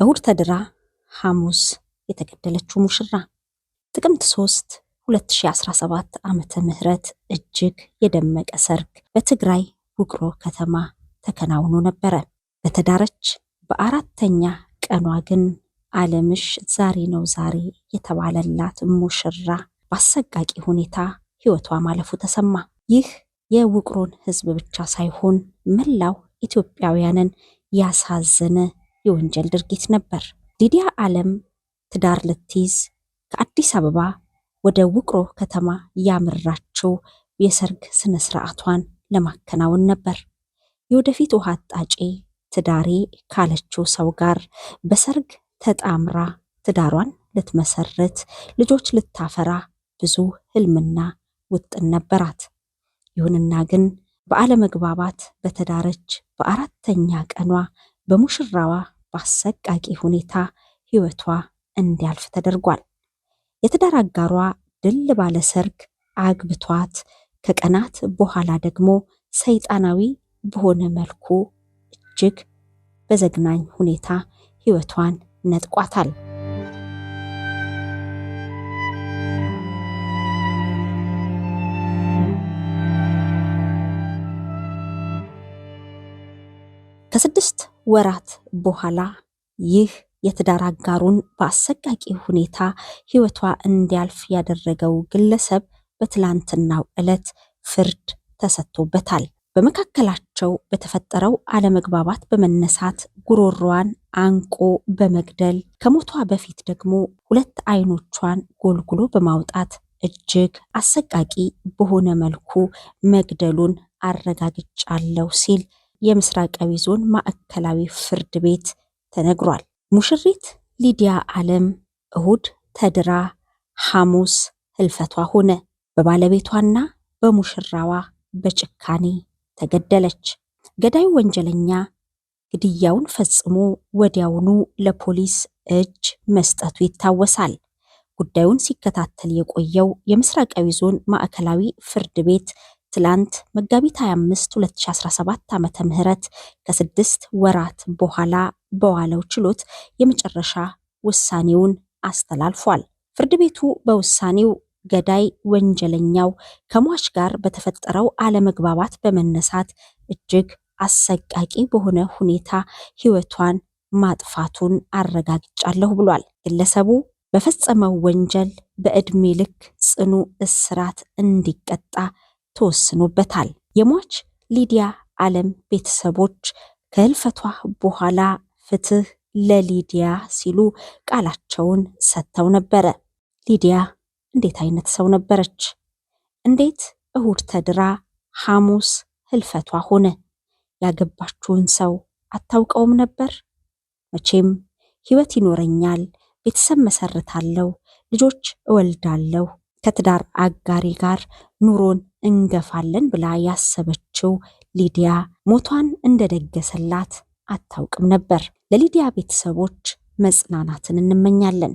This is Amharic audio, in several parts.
እሁድ ተድራ ሐሙስ የተገደለችው ሙሽራ ጥቅምት 3 2017 ዓመተ ምህረት እጅግ የደመቀ ሰርግ በትግራይ ውቅሮ ከተማ ተከናውኖ ነበር። በተዳረች በአራተኛ ቀኗ ግን ዓለምሽ ዛሬ ነው ዛሬ የተባለላት ሙሽራ በአሰቃቂ ሁኔታ ሕይወቷ ማለፉ ተሰማ። ይህ የውቅሮን ሕዝብ ብቻ ሳይሆን መላው ኢትዮጵያውያንን ያሳዘነ የወንጀል ድርጊት ነበር። ሊዲያ ዓለም ትዳር ልትይዝ ከአዲስ አበባ ወደ ውቅሮ ከተማ ያመራችው የሰርግ ስነ ስርዓቷን ለማከናወን ነበር። የወደፊት ውሃ አጣጬ ትዳሬ ካለችው ሰው ጋር በሰርግ ተጣምራ ትዳሯን ልትመሰርት ልጆች ልታፈራ ብዙ ህልምና ውጥን ነበራት። ይሁንና ግን በአለመግባባት በተዳረች በአራተኛ ቀኗ በሙሽራዋ በአሰቃቂ ሁኔታ ሕይወቷ እንዲያልፍ ተደርጓል። የትዳር አጋሯ ድል ባለ ሰርግ አግብቷት ከቀናት በኋላ ደግሞ ሰይጣናዊ በሆነ መልኩ እጅግ በዘግናኝ ሁኔታ ሕይወቷን ነጥቋታል። ከስድስት ወራት በኋላ ይህ የትዳር አጋሩን በአሰቃቂ ሁኔታ ሕይወቷ እንዲያልፍ ያደረገው ግለሰብ በትላንትናው ዕለት ፍርድ ተሰጥቶበታል። በመካከላቸው በተፈጠረው አለመግባባት በመነሳት ጉሮሯን አንቆ በመግደል ከሞቷ በፊት ደግሞ ሁለት አይኖቿን ጎልጉሎ በማውጣት እጅግ አሰቃቂ በሆነ መልኩ መግደሉን አረጋግጫለሁ ሲል የምስራቃዊ ዞን ማዕከላዊ ፍርድ ቤት ተነግሯል። ሙሽሪት ሊዲያ ዓለም እሁድ ተድራ ሐሙስ ህልፈቷ ሆነ። በባለቤቷና በሙሽራዋ በጭካኔ ተገደለች። ገዳዩ ወንጀለኛ ግድያውን ፈጽሞ ወዲያውኑ ለፖሊስ እጅ መስጠቱ ይታወሳል። ጉዳዩን ሲከታተል የቆየው የምስራቃዊ ዞን ማዕከላዊ ፍርድ ቤት ትላንት መጋቢት 25 2017 ዓመተ ምህረት ከ6 ወራት በኋላ በዋለው ችሎት የመጨረሻ ውሳኔውን አስተላልፏል። ፍርድ ቤቱ በውሳኔው ገዳይ ወንጀለኛው ከሟች ጋር በተፈጠረው አለመግባባት በመነሳት እጅግ አሰቃቂ በሆነ ሁኔታ ሕይወቷን ማጥፋቱን አረጋግጫለሁ ብሏል። ግለሰቡ በፈጸመው ወንጀል በዕድሜ ልክ ጽኑ እስራት እንዲቀጣ ተወስኖበታል። የሟች ሊዲያ ዓለም ቤተሰቦች ከህልፈቷ በኋላ ፍትህ ለሊዲያ ሲሉ ቃላቸውን ሰጥተው ነበረ። ሊዲያ እንዴት አይነት ሰው ነበረች? እንዴት እሁድ ተድራ ሐሙስ ህልፈቷ ሆነ? ያገባችውን ሰው አታውቀውም ነበር? መቼም ህይወት ይኖረኛል፣ ቤተሰብ መሰርታለሁ፣ ልጆች እወልዳለሁ፣ ከትዳር አጋሪ ጋር ኑሮን እንገፋለን ብላ ያሰበችው ሊዲያ ሞቷን እንደደገሰላት አታውቅም ነበር። ለሊዲያ ቤተሰቦች መጽናናትን እንመኛለን።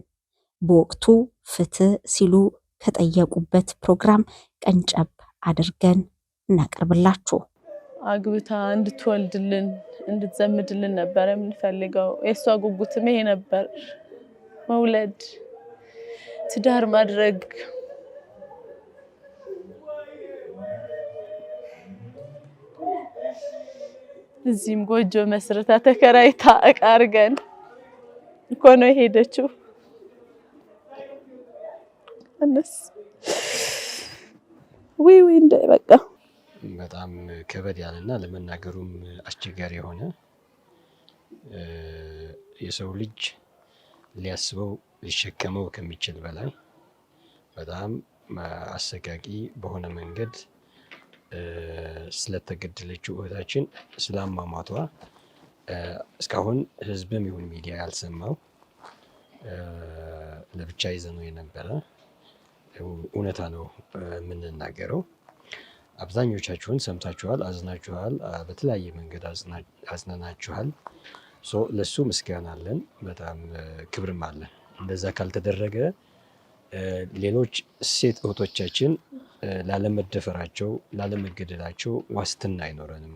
በወቅቱ ፍትህ ሲሉ ከጠየቁበት ፕሮግራም ቀንጨብ አድርገን እናቀርብላችሁ። አግብታ እንድትወልድልን እንድትዘምድልን ነበር የምንፈልገው። የሷ ጉጉትም ይሄ ነበር፣ መውለድ፣ ትዳር ማድረግ። እዚህም ጎጆ መስርታ ተከራይታ እቃ አርገን እኮ ነው የሄደችው። እነስ ወይ እንደ በቃ በጣም ከበድ ያለና ለመናገሩም አስቸጋሪ የሆነ የሰው ልጅ ሊያስበው ሊሸከመው ከሚችል በላይ በጣም አሰቃቂ በሆነ መንገድ ስለተገደለችው እህታችን ስላማማቷ እስካሁን ህዝብም ይሁን ሚዲያ ያልሰማው ለብቻ ይዘነው የነበረ እውነታ ነው የምንናገረው። አብዛኞቻችሁን ሰምታችኋል፣ አዝናችኋል፣ በተለያየ መንገድ አዝናናችኋል። ለሱ ምስጋና አለን፣ በጣም ክብርም አለን። እንደዛ ካልተደረገ ሌሎች ሴት እህቶቻችን ላለመደፈራቸው ላለመገደላቸው ዋስትና አይኖረንም።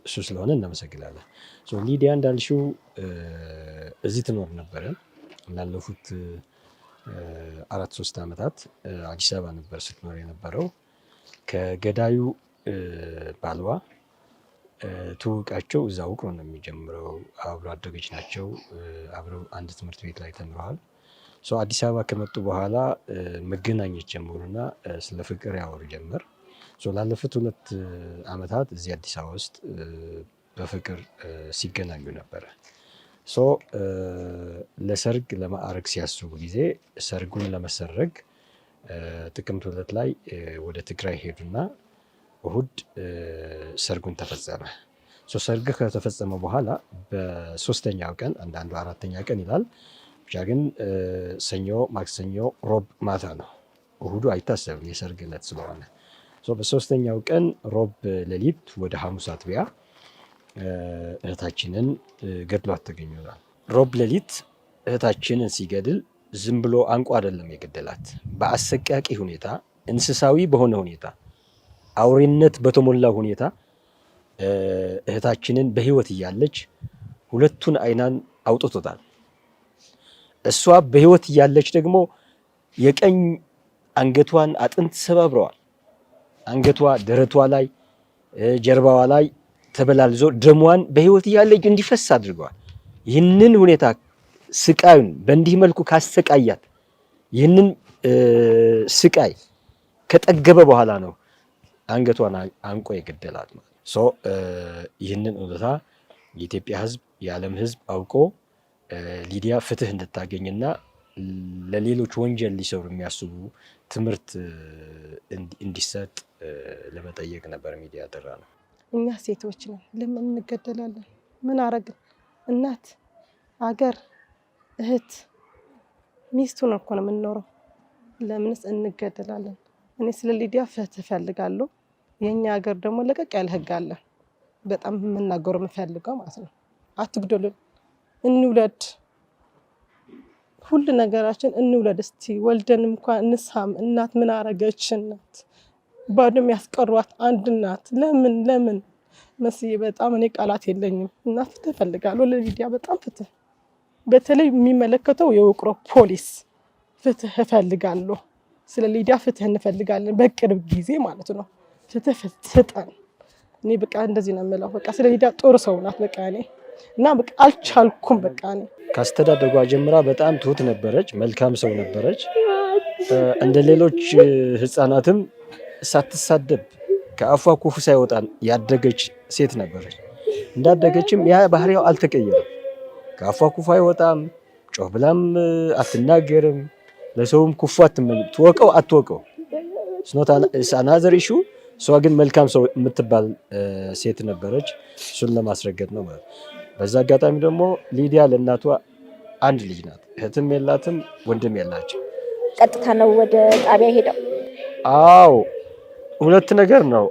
እሱ ስለሆነ እናመሰግናለን። ሊዲያ እንዳልሽው እዚህ ትኖር ነበረ። ላለፉት 4-3 ዓመታት አዲስ አበባ ነበር ስትኖር የነበረው። ከገዳዩ ባልዋ ትውቃቸው እዛ ውቅሮ ነው የሚጀምረው። አብሮ አደጎች ናቸው። አብረው አንድ ትምህርት ቤት ላይ ተምረዋል። አዲስ አበባ ከመጡ በኋላ መገናኘት ጀመሩና ስለ ፍቅር ያወሩ ጀመር። ላለፉት 2 ዓመታት እዚህ አዲስ አበባ ውስጥ በፍቅር ሲገናኙ ነበረ። ለሰርግ ለማዕረግ ሲያስቡ ጊዜ ሰርጉን ለመሰረግ ጥቅምት 2 ላይ ወደ ትግራይ ሄዱና እሁድ ሰርጉን ተፈጸመ። ሰርግ ከተፈጸመ በኋላ በ3ኛው ቀን አንዳንዱ 4ኛ ቀን ይላል፣ ብቻ ግን ሰኞ፣ ማክሰኞ፣ ሮብ ማታ ነው። እሁዱ አይታሰብም የሰርግ ዕለት ስለሆነ። በ3ኛው ቀን ሮብ ሌሊት ወደ ሐሙስ አጥቢያ እህታችንን ገድሏት ተገኝቷል። ሮብ ሌሊት እህታችንን ሲገድል ዝም ብሎ አንቆ አይደለም የገደላት። በአሰቃቂ ሁኔታ፣ እንስሳዊ በሆነ ሁኔታ፣ አውሬነት በተሞላ ሁኔታ እህታችንን በህይወት እያለች 2ቱን አይናን አውጥቶታል። እሷ በህይወት እያለች ደግሞ የቀኝ አንገቷን አጥንት ሰባብረዋል። አንገቷ፣ ደረቷ ላይ፣ ጀርባዋ ላይ ተበላልዞ ደሟን በህይወት እያለች እንዲፈስ አድርገዋል። ይህንን ሁኔታ ስቃዩን በእንዲህ መልኩ ካሰቃያት፣ ይህንን ስቃይ ከጠገበ በኋላ ነው አንገቷን አንቆ የገደላት ማለት ነው። ይህንን እውነታ የኢትዮጵያ ህዝብ፣ የዓለም ህዝብ አውቆ ሊዲያ ፍትህ እንድታገኝና ለሌሎች ወንጀል ሊሰሩ የሚያስቡ ትምህርት እንዲሰጥ ለመጠየቅ ነበር ሚዲያ ያጠራ ነው። እኛ ሴቶች ነን፣ ለምን እንገደላለን? ምን አረግን? እናት፣ አገር፣ እህት፣ ሚስቱን እኮ ነው የምንኖረው። ለምንስ እንገደላለን? እኔ ስለ ሊዲያ ፍትህ እፈልጋለሁ። የኛ ሀገር ደግሞ ለቀቅ ያለ ህግ አለ። በጣም የምናገረው የምፈልገው ማለት ነው። አትግደሉን፣ እንውለድ፣ ሁሉ ነገራችን እንውለድ። እስቲ ወልደን እንኳን እንሳም። እናት ምን አረገች? እናት ባዶም ያስቀሯት አንድ እናት። ለምን መስዬ በጣም እኔ ቃላት የለኝም። እና ፍትህ እፈልጋለሁ ለሊዲያ በጣም ፍትህ። በተለይ የሚመለከተው የውቅሮ ፖሊስ ፍትህ እፈልጋለሁ። ስለ ሊዲያ ፍትህ እንፈልጋለን፣ በቅርብ ጊዜ ማለት ነው። ፍትህ ስጠን። እኔ በቃ እንደዚህ ነው የምለው። በቃ ስለ ሊዲያ ጥሩ ሰው ናት። በቃ እኔ እና በቃ አልቻልኩም። በቃ እኔ ካስተዳደጓ ጀምራ በጣም ትሁት ነበረች፣ መልካም ሰው ነበረች። እንደ ሌሎች ህፃናትም ሳትሳደብ ከአፏ ክፉ ሳይወጣ ያደገች ሴት ነበረች። እንዳደገችም ያ ባህሪያው አልተቀየረም። ከአፏ ክፉ አይወጣም፣ ጮህ ብላም አትናገርም፣ ለሰውም ክፉ አትመኝም። ትወቀው አትወቀው አናዘር ኢሹ። እሷ ግን መልካም ሰው የምትባል ሴት ነበረች። እሱን ለማስረገጥ ነው ማለት። በዛ አጋጣሚ ደግሞ ሊዲያ ለእናቷ አንድ ልጅ ናት። እህትም የላትም፣ ወንድም የላቸው። ቀጥታ ነው ወደ ጣቢያ ሄደው? አዎ፣ 2 ነገር ነው።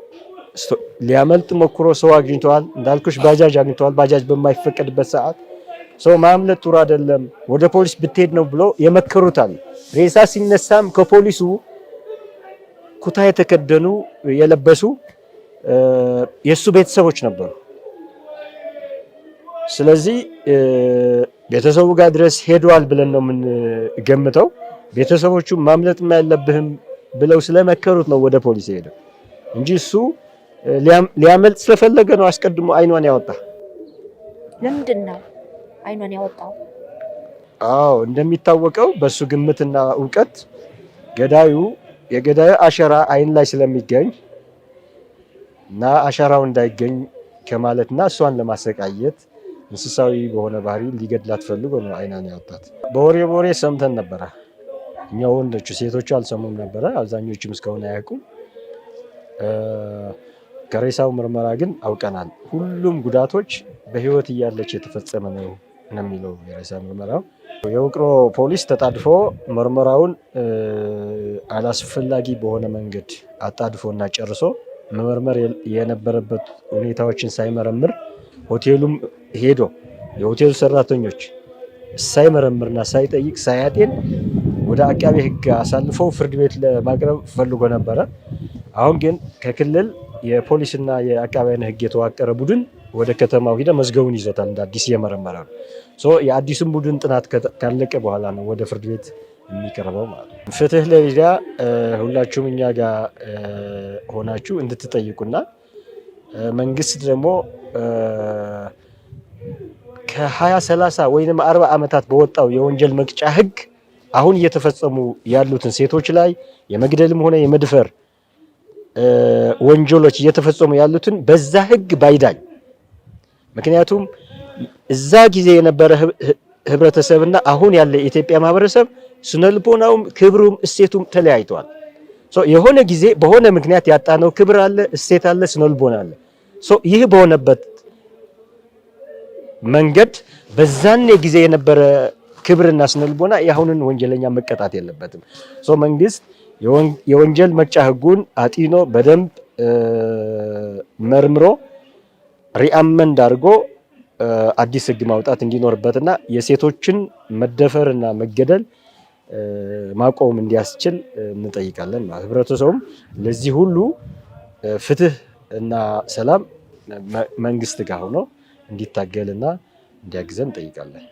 ሊያመልጥ ሞክሮ ሰው አግኝተዋል። እንዳልኩሽ ባጃጅ አግኝተዋል። ባጃጅ በማይፈቀድበት ሰዓት ሰው ማምለጥ ጥሩ አይደለም፣ ወደ ፖሊስ ብትሄድ ነው ብሎ የመከሩታል። ሬሳ ሲነሳም ከፖሊሱ ኩታ የተከደኑ የለበሱ የሱ ቤተሰቦች ነበሩ። ስለዚህ ቤተሰቡ ጋር ድረስ ሄደዋል ብለን ነው የምንገምተው። ቤተሰቦቹ ማምለጥም ያለብህም ብለው ስለመከሩት ነው ወደ ፖሊስ ሄደው እንጂ እሱ ሊያመልጥ ስለፈለገ ነው አስቀድሞ አይኗን ያወጣ። ለምንድን ነው አይኗን ያወጣው? አዎ፣ እንደሚታወቀው በሱ ግምትና እውቀት የገዳዩ አሸራ አይን ላይ ስለሚገኝ እና አሸራው እንዳይገኝ ከማለትና እሷን ለማሰቃየት እንስሳዊ በሆነ ባህሪ ሊገድላት ፈልጎ ነው አይኗን ያወጣት። በወሬ ሰምተን ነበረ እኛ ወንዶቹ፣ ሴቶቹ አልሰሙም ነበረ። አብዛኞቹም እስካሁን አያውቁም። ከሬሳው ምርመራ ግን አውቀናል። ሁሉም ጉዳቶች በህይወት እያለች የተፈጸመ ነው የሚለው የሬሳ ምርመራው። የውቅሮ ፖሊስ ተጣድፎ ምርመራውን አላስፈላጊ በሆነ መንገድ አጣድፎና ጨርሶ መመርመር የነበረበት ሁኔታዎችን ሳይመረምር ሆቴሉም ሄዶ የሆቴሉ ሰራተኞች ሳይመረምርና ሳይጠይቅ ሳያጤን ወደ አቃቤ ህግ አሳልፎ ፍርድ ቤት ለማቅረብ ፈልጎ ነበረ። አሁን ግን ከክልል የፖሊስና የአቃቢያን ሕግ የተዋቀረ ቡድን ወደ ከተማው ሄደ መዝገቡን ይዞታል እንደ አዲስ እየመረመረ ነው። የአዲሱን ቡድን ጥናት ካለቀ በኋላ ነው ወደ ፍርድ ቤት የሚቀርበው ማለት ነው። ፍትህ ለሊዲያ ሁላችሁም እኛ ጋር ሆናችሁ እንድትጠይቁና መንግስት ደግሞ ከ20-30 ወይም 40 ዓመታት በወጣው የወንጀል መቅጫ ህግ አሁን እየተፈጸሙ ያሉትን ሴቶች ላይ የመግደልም ሆነ የመድፈር ወንጀሎች እየተፈጸሙ ያሉትን በዛ ህግ ባይዳኝ። ምክንያቱም እዛ ጊዜ የነበረ ህብረተሰብና አሁን ያለ የኢትዮጵያ ማህበረሰብ ስነልቦናውም ክብሩም እሴቱም ተለያይቷል። የሆነ ጊዜ በሆነ ምክንያት ያጣነው ክብር አለ፣ እሴት አለ፣ ስነልቦና አለ። ይህ በሆነበት መንገድ በዛኔ ጊዜ የነበረ ክብርና ስነልቦና የአሁንን ወንጀለኛ መቀጣት የለበትም። መንግስት የወንጀል መቅጫ ህጉን አጢኖ በደንብ መርምሮ ሪአመንድ አድርጎ አዲስ ህግ ማውጣት እንዲኖርበትና የሴቶችን መደፈርና መገደል ማቆም እንዲያስችል እንጠይቃለን። ህብረተሰቡም ለዚህ ሁሉ ፍትህ እና ሰላም መንግስት ጋር ሆኖ እንዲታገልና እንዲያግዘን እንጠይቃለን።